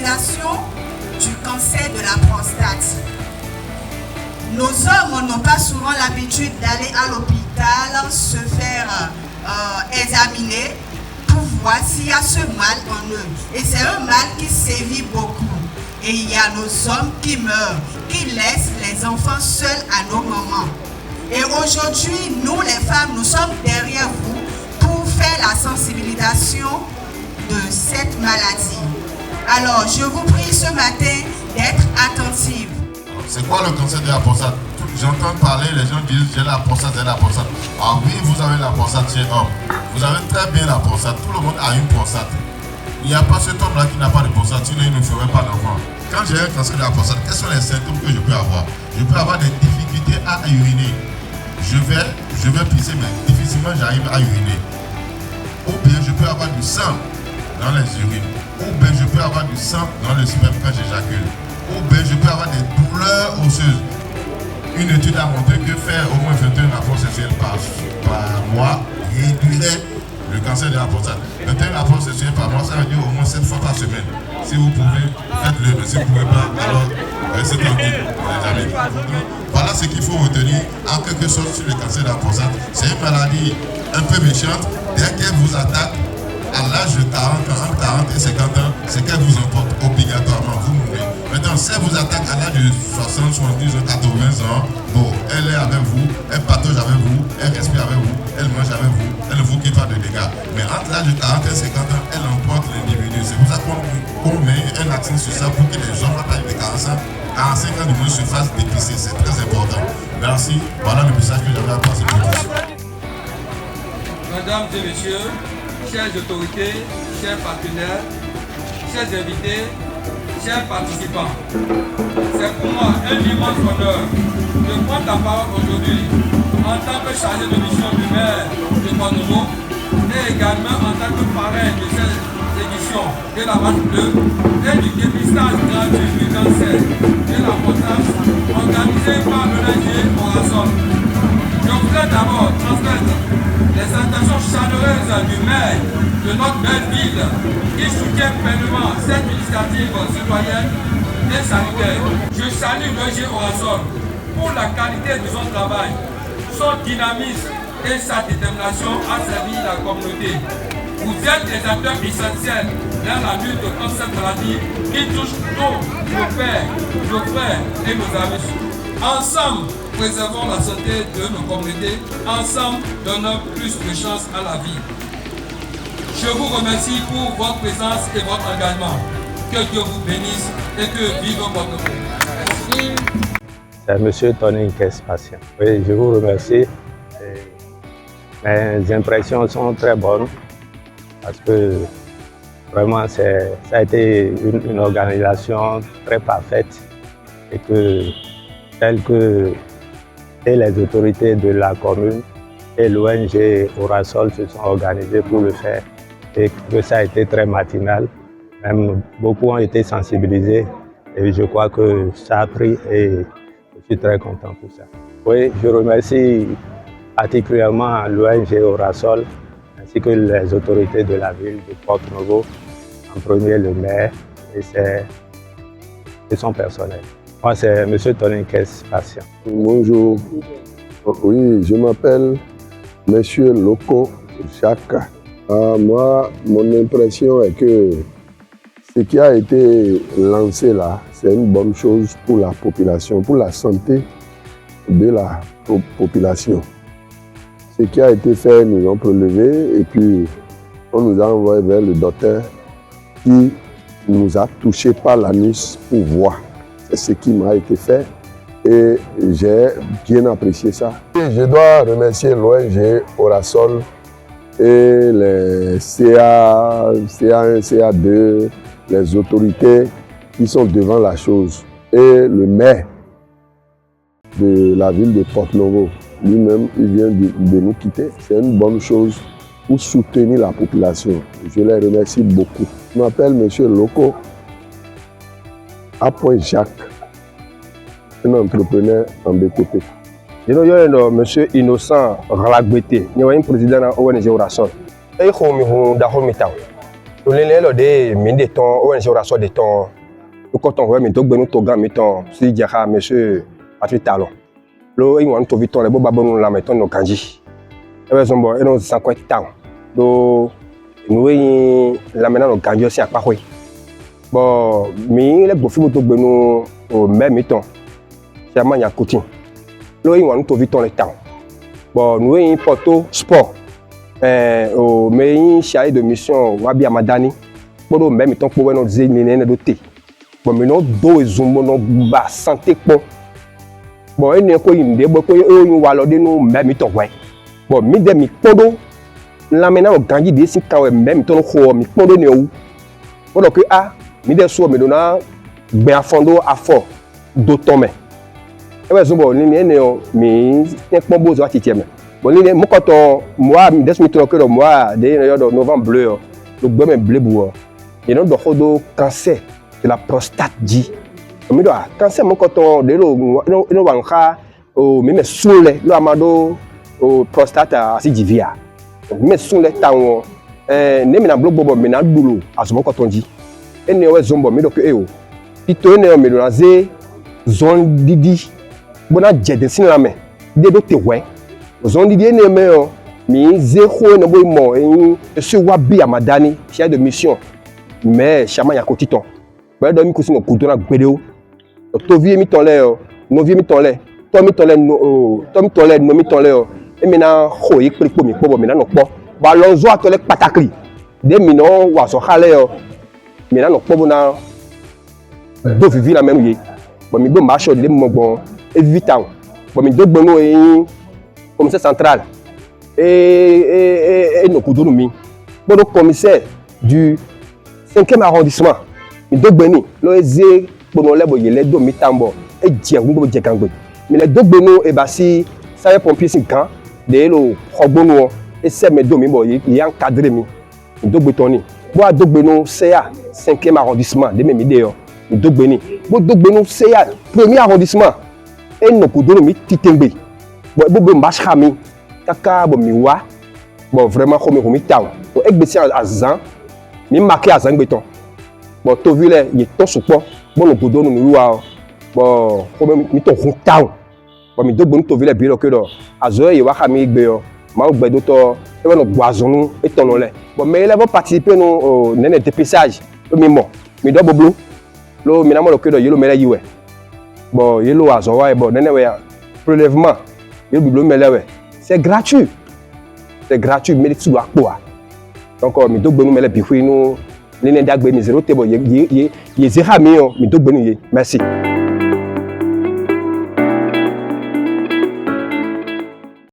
sensibilisation du cancer de la prostate. Nos hommes n'ont pas souvent l'habitude d'aller à l'hôpital se faire examiner pour voir s'il y a ce mal en eux. Et c'est un mal qui sévit beaucoup. Et il y a nos hommes qui meurent, qui laissent les enfants seuls à nos mamans. Et aujourd'hui, nous les femmes, nous sommes derrière vous pour faire la sensibilisation de cette maladie. Alors, je vous prie ce matin d'être attentifs. C'est quoi le cancer de la prostate? J'entends parler, les gens disent j'ai la prostate, j'ai la prostate. Ah oui, vous avez la prostate chez homme. Vous avez très bien la prostate. Tout le monde a une prostate. Il n'y a pas cet homme-là qui n'a pas de prostate, sinon il ne ferait pas d'enfant. Quand j'ai un cancer de la prostate, quels sont les symptômes que je peux avoir? Je peux avoir des difficultés à uriner. Je vais pisser, mais difficilement j'arrive à uriner. Ou bien je peux avoir du sang dans les urines. Ou bien je peux avoir du sang dans le sperme quand j'éjacule. Ou bien je peux avoir des douleurs osseuses. Une étude a montré que faire au moins 21 rapports sexuels par mois réduirait le cancer de la prostate. 21 rapports sexuels par mois, ça veut dire au moins 7 fois par semaine. Si vous pouvez, faites-le. Mais si vous ne pouvez pas, alors restez tranquille, les amis. Voilà ce qu'il faut retenir en quelque sorte sur le cancer de la prostate. C'est une maladie un peu méchante. Dès qu'elle vous attaque, à l'âge de 40 ans, entre 40 et 50 ans, c'est qu'elle vous emporte obligatoirement, vous mourrez. Maintenant, si elle vous attaque à l'âge de 60, 70 ou 80 ans, bon, elle est avec vous, elle patauge avec vous, elle respire avec vous, elle mange avec vous, elle ne vous quitte pas de dégâts. Mais entre l'âge de 40 et 50 ans, elle emporte l'individu. C'est pour ça qu'on met un accent sur ça pour que les hommes à partir de 45 ans du moins se fassent dépisser. C'est très important. Merci. Voilà le message que j'avais à passer pour tous. Mesdames et messieurs, chères autorités, chers partenaires, chers invités, chers participants, c'est pour moi un immense honneur de prendre la parole aujourd'hui en tant que chargé de mission du maire de Port-Nouveau et également en tant que parrain de cette édition de la marche bleue et du dépistage gratuit du cancer de la prostate organisé par l'ONG Orasol. Je voudrais d'abord transmettre les salutations chaleureuses du maire de notre belle ville qui soutient pleinement cette initiative citoyenne et sanitaire. Je salue l'ONG Orasol pour la qualité de son travail, son dynamisme et sa détermination à servir la communauté. Vous êtes des acteurs essentiels dans la lutte contre cette maladie qui touche tous nos pères, nos frères et nos amis. Ensemble, préservons la santé de nos communautés. Ensemble, donnons plus de chance à la vie. Je vous remercie pour votre présence et votre engagement. Que Dieu vous bénisse et que vive votre vie. C'est M. Tony Nkes-Patient. Oui, je vous remercie. Mes impressions sont très bonnes parce que vraiment ça a été une organisation très parfaite et que telle que et les autorités de la commune et l'ONG Orasol se sont organisés pour le faire et que ça a été très matinal. Même beaucoup ont été sensibilisés et je crois que ça a pris et je suis très content pour ça. Oui, je remercie particulièrement l'ONG Orasol ainsi que les autorités de la ville de Port-Nouveau, en premier le maire et son personnel. Moi, c'est M. Tony Nkes-Patient. Bonjour. Oui, je m'appelle M. Loko Jacques. Moi, mon impression est que ce qui a été lancé là, c'est une bonne chose pour la population, pour la santé de la population. Ce qui a été fait, nous avons prélevé et puis on nous a envoyé vers le docteur qui nous a touché par l'anus pour voir. C'est ce qui m'a été fait et j'ai bien apprécié ça. Et je dois remercier l'ONG Orasol et les CA1, CA2, les autorités qui sont devant la chose et le maire de la ville de Port-Nouveau. Lui-même, il vient de nous quitter. C'est une bonne chose pour soutenir la population. Je les remercie beaucoup. Je m'appelle M. Loko Jacques, un entrepreneur en BTP. Je suis M. Innocent Ralagbete, je suis président de l'ONG Orasol. Je suis les là des mines de temps ou un jour à soi de temps le coton ouais mais donc ben nous togan mais temps si diara monsieur Patrick Talon lo ils vont trouver temps les boba bon la mettons nos kanji et ben zombo et nous sans quoi temps do nous la maintenant nos kanji aussi à pas oui bon mais les bofi moto ben nous au même temps c'est à mania coutin lo ils vont trouver temps les temps bon nous porto sport au mais chargé de mission wabi amadani pour même temps pour nous dire néné doté bon mais non do zombo non ba santé po bon et ne ko inde bo ko yo walo de no même temps ouais bon mi de mi podo la mena o ganji de si kan même temps ko mi podo ne ou o do que a mi de so me dona gbe afondo afo do tome e we zombo ni ne mi te pon bozo ati me bon ni mo ko to moi mi des mi to que moi de novembre bleu le gbe me bleu bo et non do xodo cancer de la prostate dit mi do cancer mon coton de no wanka o mi me sunle lo amado o prostate asi divia mi me sunle tawo ne mi na blobo mi na dulu aso mon coton dit ene we zombo mi do ke o tito ene mi do na ze zone didi bona jede sin la me de do te we zone didi ene me o mi ze ko ne boy mo e su wabi amadani chef de mission mais chama ya kotiton ba do mi ko sino kudona gbedeo to vie mi tonle no vie mi tonle to mi tonle no mi tonle e mi na ho yi pripo mi pobo mi na no po ba lonzo atole patakli de mi no wa so hale mi na no pobo na do vivi la même yi bo mi do ma show de mo gbon e vitan bo mi do gbonu e commissaire central et no kudonu mi bo do commissaire du 5e arrondissement mi do gbeni lo eze bono lebo yele do mitambo e je ngbo je kangbe mi le do gbenu e ba si saye pompier si kan de lo xogbonu e se me do mi bo yi encadrer mi do gbetoni bo do gbenu CA 5e arrondissement de mi de yo mi do gbeni bo do gbenu CA 1er arrondissement e no kudo mi titengbe bo mbash khami kaka bo mi wa bon vraiment ko mi taw o egbesi azan mi marqué azan gbeton bon to vile yi to supo bon le goudon nous loua bon comme mi to hontao bon mi do bon to vile bi lo ke do azo yi wa khami gbe yo ma gbe do to e bon guazonu e tono le bon mais il va participer no au nene dépistage mi mo mi do boblo lo mi na mo lo ke do yelo mele yiwe bon yelo azo wa e bon nene we prélèvement yelo biblo mele we c'est gratuit mais tu dois quoi donc mi do gbenu mele bi hu nu nene dagbe mi zero table ye zera mi mi do gbenu ye merci.